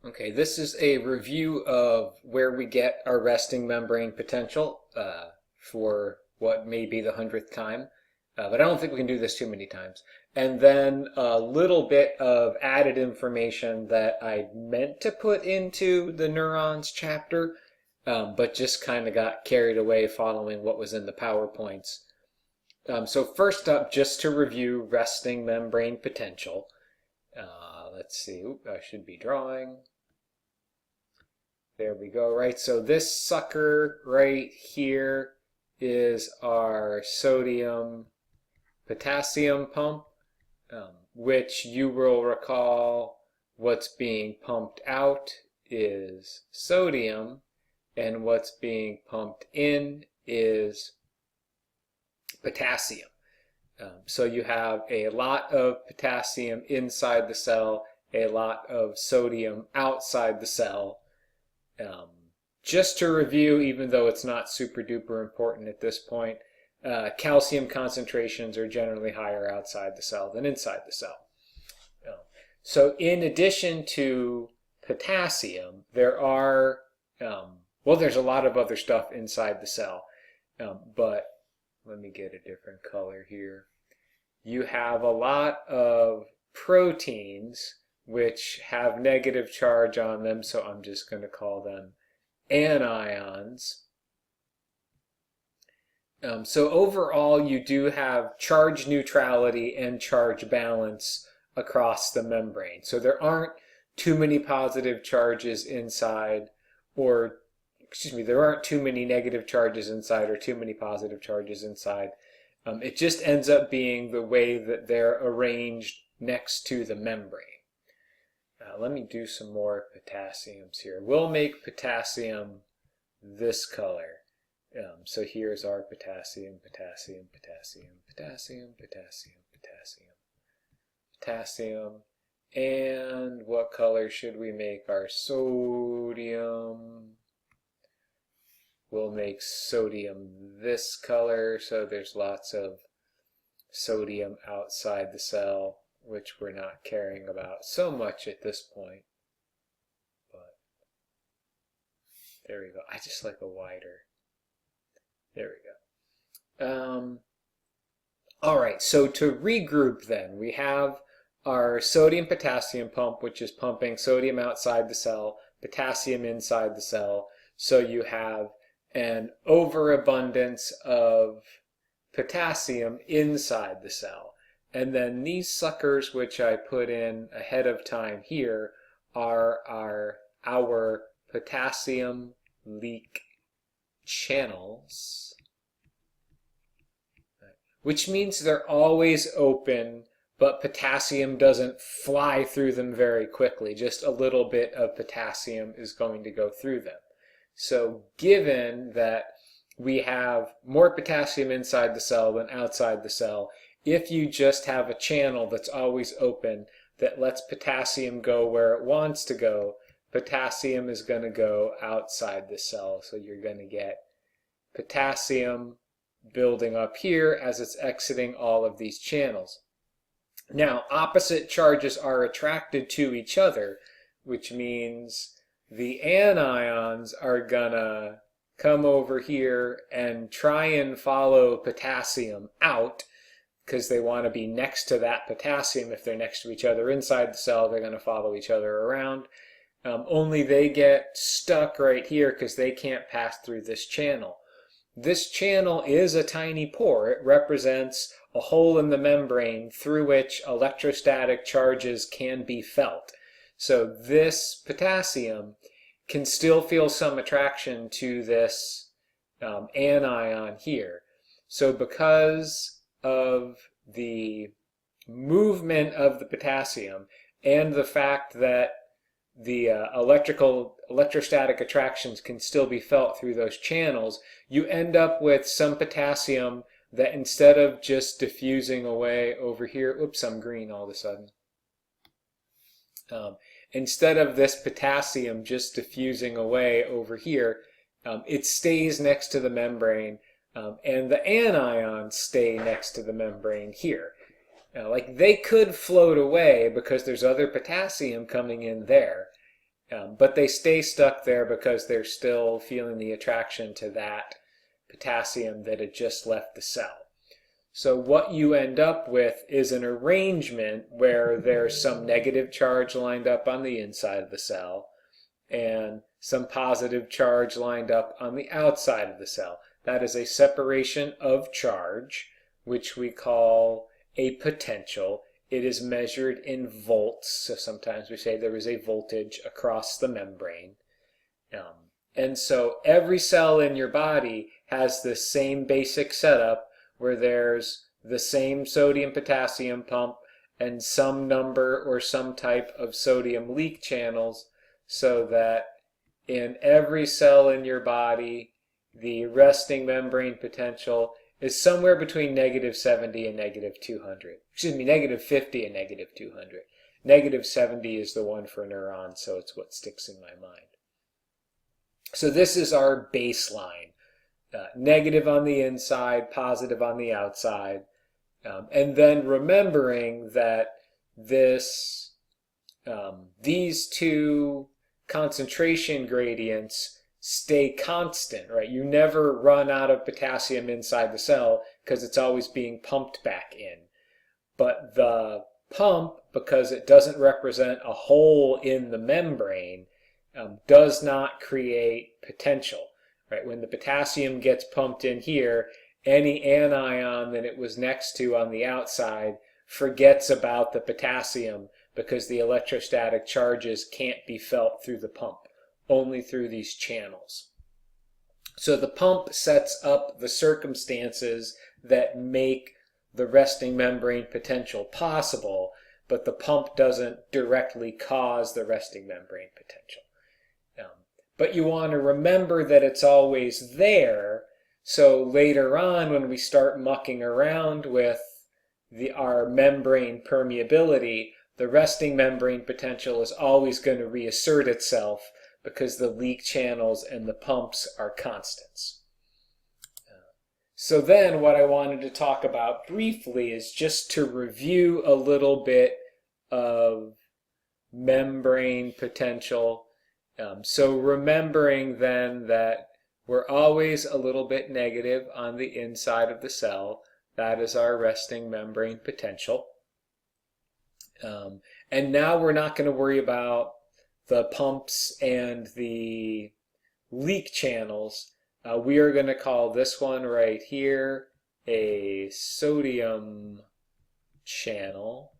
Okay, this is a review of where we get our resting membrane potential for what may be the 100th time, but I don't think we can do this too many times. And then a little bit of added information that I meant to put into the neurons chapter, but just kind of got carried away following what was in the PowerPoints. So first up, just to review resting membrane potential. Let's see, oop, I should be drawing. There we go, right? So this sucker right here is our sodium potassium pump, which you will recall what's being pumped out is sodium, and what's being pumped in is potassium. So you have a lot of potassium inside the cell, a lot of sodium outside the cell. Just to review, even though it's not super duper important at this point, calcium concentrations are generally higher outside the cell than inside the cell. So in addition to potassium, there are, well, there's a lot of other stuff inside the cell, but let me get a different color here. You have a lot of proteins which have negative charge on them, so I'm just going to call them anions. So overall, you do have charge neutrality and charge balance across the membrane. So there aren't too many positive charges inside, or excuse me, there aren't too many negative charges inside or too many positive charges inside. It just ends up being the way that they're arranged next to the membrane. Let me do some more potassiums here. We'll make potassium this color. So here's our potassium, potassium, potassium, potassium, potassium, potassium, potassium. And what color should we make our sodium? We'll make sodium this color, so there's lots of sodium outside the cell, which we're not caring about so much at this point. But there we go. I just like a wider. There we go. All right, so to regroup then, we have our sodium-potassium pump, which is pumping sodium outside the cell, potassium inside the cell. So you have an overabundance of potassium inside the cell. And then these suckers, which I put in ahead of time here, are our potassium leak channels, which means they're always open, but potassium doesn't fly through them very quickly. Just a little bit of potassium is going to go through them. So given that we have more potassium inside the cell than outside the cell, if you just have a channel that's always open that lets potassium go where it wants to go, potassium is going to go outside the cell. So you're going to get potassium building up here as it's exiting all of these channels. Now, opposite charges are attracted to each other, which means the anions are gonna come over here and try and follow potassium out because they want to be next to that potassium. If they're next to each other inside the cell, they're going to follow each other around. Only they get stuck right here because they can't pass through this channel. This channel is a tiny pore. It represents a hole in the membrane through which electrostatic charges can be felt. So this potassium can still feel some attraction to this anion here. So because of the movement of the potassium and the fact that the electrostatic attractions can still be felt through those channels, you end up with some potassium that instead of just diffusing away over here, oops, I'm green all of a sudden. Instead of this potassium just diffusing away over here, it stays next to the membrane, and the anions stay next to the membrane here. Now, like they could float away because there's other potassium coming in there, But they stay stuck there because they're still feeling the attraction to that potassium that had just left the cell. So what you end up with is an arrangement where there's some negative charge lined up on the inside of the cell and some positive charge lined up on the outside of the cell. That is a separation of charge, which we call a potential. It is measured in volts, so sometimes we say there is a voltage across the membrane. And so every cell in your body has the same basic setup where there's the same sodium-potassium pump and some number or some type of sodium leak channels, so that in every cell in your body, the resting membrane potential is somewhere between -70 and -200. Excuse me, -50 and -200. -70 is the one for neurons, so it's what sticks in my mind. So this is our baseline. Negative on the inside, positive on the outside. And then remembering that these two concentration gradients stay constant, right? You never run out of potassium inside the cell because it's always being pumped back in. But the pump, because it doesn't represent a hole in the membrane, does not create potential. Right? When the potassium gets pumped in here, any anion that it was next to on the outside forgets about the potassium because the electrostatic charges can't be felt through the pump, only through these channels. So the pump sets up the circumstances that make the resting membrane potential possible, but the pump doesn't directly cause the resting membrane potential. But you want to remember that it's always there, so later on when we start mucking around with our membrane permeability, the resting membrane potential is always going to reassert itself because the leak channels and the pumps are constants. So then what I wanted to talk about briefly is just to review a little bit of membrane potential. So remembering then that we're always a little bit negative on the inside of the cell. That is our resting membrane potential. And now we're not going to worry about the pumps and the leak channels. We are going to call this one right here a sodium channel.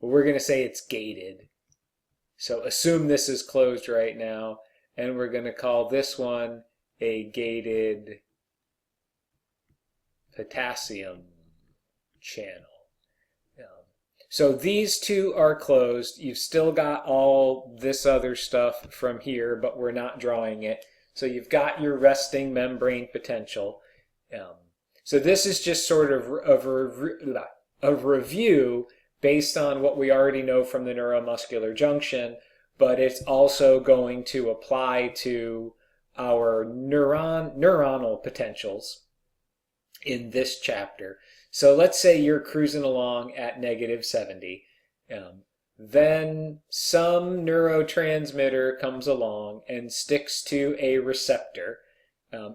We're going to say it's gated. So assume this is closed right now, and we're going to call this one a gated potassium channel. So these two are closed. You've still got all this other stuff from here, but we're not drawing it. So you've got your resting membrane potential. So this is just sort of a review based on what we already know from the neuromuscular junction, but it's also going to apply to our neuronal potentials in this chapter. So let's say you're cruising along at -70. Then some neurotransmitter comes along and sticks to a receptor.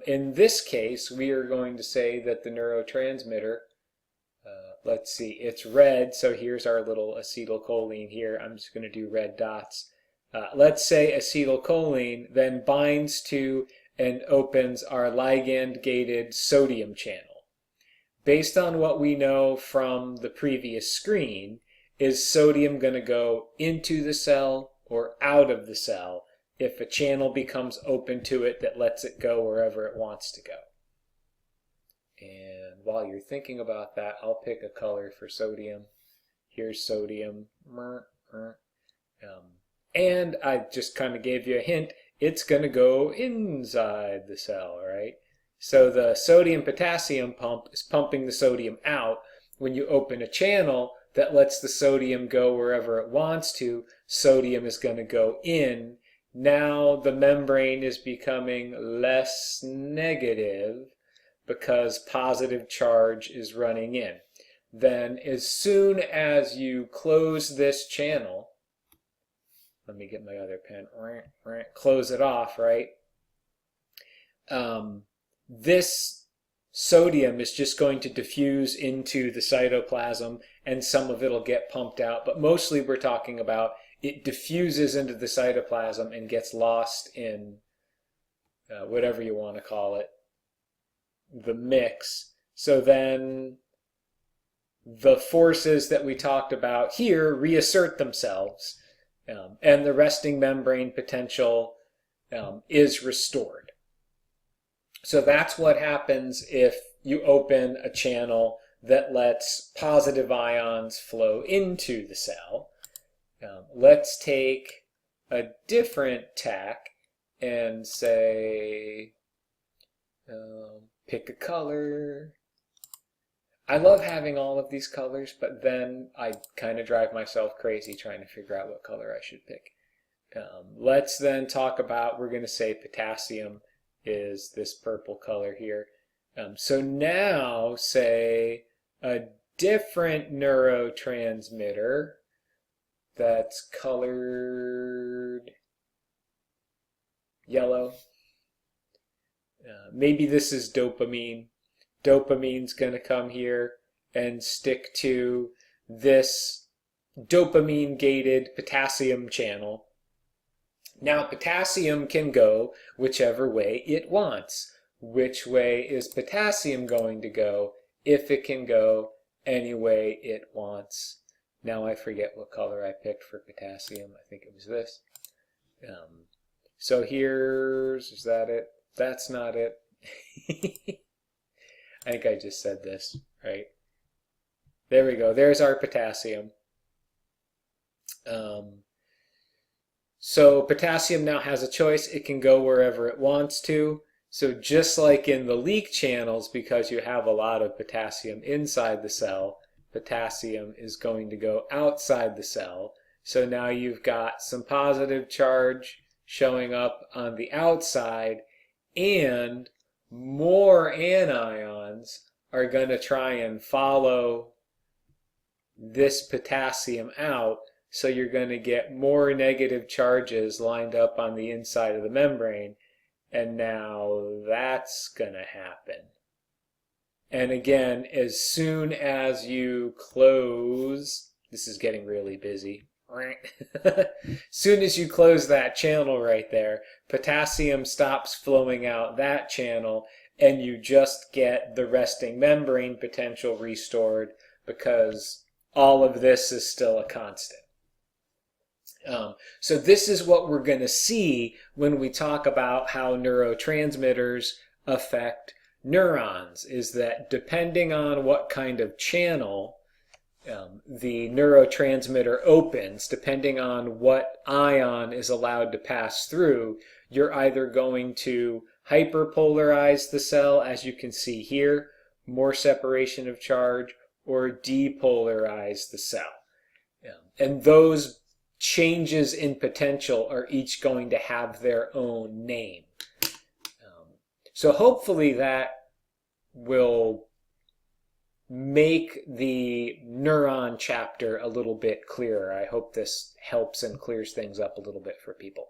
In this case, we are going to say that the neurotransmitter, let's see, it's red, so here's our little acetylcholine here. I'm just going to do red dots. Let's say acetylcholine then binds to and opens our ligand-gated sodium channel. Based on what we know from the previous screen, is sodium going to go into the cell or out of the cell if a channel becomes open to it that lets it go wherever it wants to go? And while you're thinking about that, I'll pick a color for sodium. Here's sodium. And I just kind of gave you a hint. It's going to go inside the cell, right? So the sodium-potassium pump is pumping the sodium out. When you open a channel that lets the sodium go wherever it wants to, sodium is going to go in. Now the membrane is becoming less negative because positive charge is running in. Then as soon as you close this channel, let me get my other pen, close it off, right? This sodium is just going to diffuse into the cytoplasm, and some of it will get pumped out, but mostly we're talking about it diffuses into the cytoplasm and gets lost in whatever you want to call it, the mix. So then the forces that we talked about here reassert themselves, and the resting membrane potential is restored. So that's what happens if you open a channel that lets positive ions flow into the cell. Let's take a different tack and say, pick a color. I love having all of these colors, but then I kind of drive myself crazy trying to figure out what color I should pick. Let's then talk about, we're going to say potassium is this purple color here. So now say a different neurotransmitter that's colored yellow. Maybe this is dopamine. Dopamine's going to come here and stick to this dopamine-gated potassium channel. Now, potassium can go whichever way it wants. Which way is potassium going to go if it can go any way it wants? Now I forget what color I picked for potassium. I think it was this. So here's, is that it? That's not it. I think I just said this, right? There we go. There's our potassium. So potassium now has a choice. It can go wherever it wants to. So just like in the leak channels, because you have a lot of potassium inside the cell, potassium is going to go outside the cell. So now you've got some positive charge showing up on the outside, and more anions are going to try and follow this potassium out. So you're going to get more negative charges lined up on the inside of the membrane. And now that's going to happen. And again, as soon as you close, this is getting really busy. Soon as you close that channel right there, potassium stops flowing out that channel, and you just get the resting membrane potential restored, because all of this is still a constant. So this is what we're going to see when we talk about how neurotransmitters affect neurons, is that depending on what kind of channel the neurotransmitter opens, depending on what ion is allowed to pass through, you're either going to hyperpolarize the cell, as you can see here, more separation of charge, or depolarize the cell. And those changes in potential are each going to have their own name. So hopefully that will make the neuron chapter a little bit clearer. I hope this helps and clears things up a little bit for people.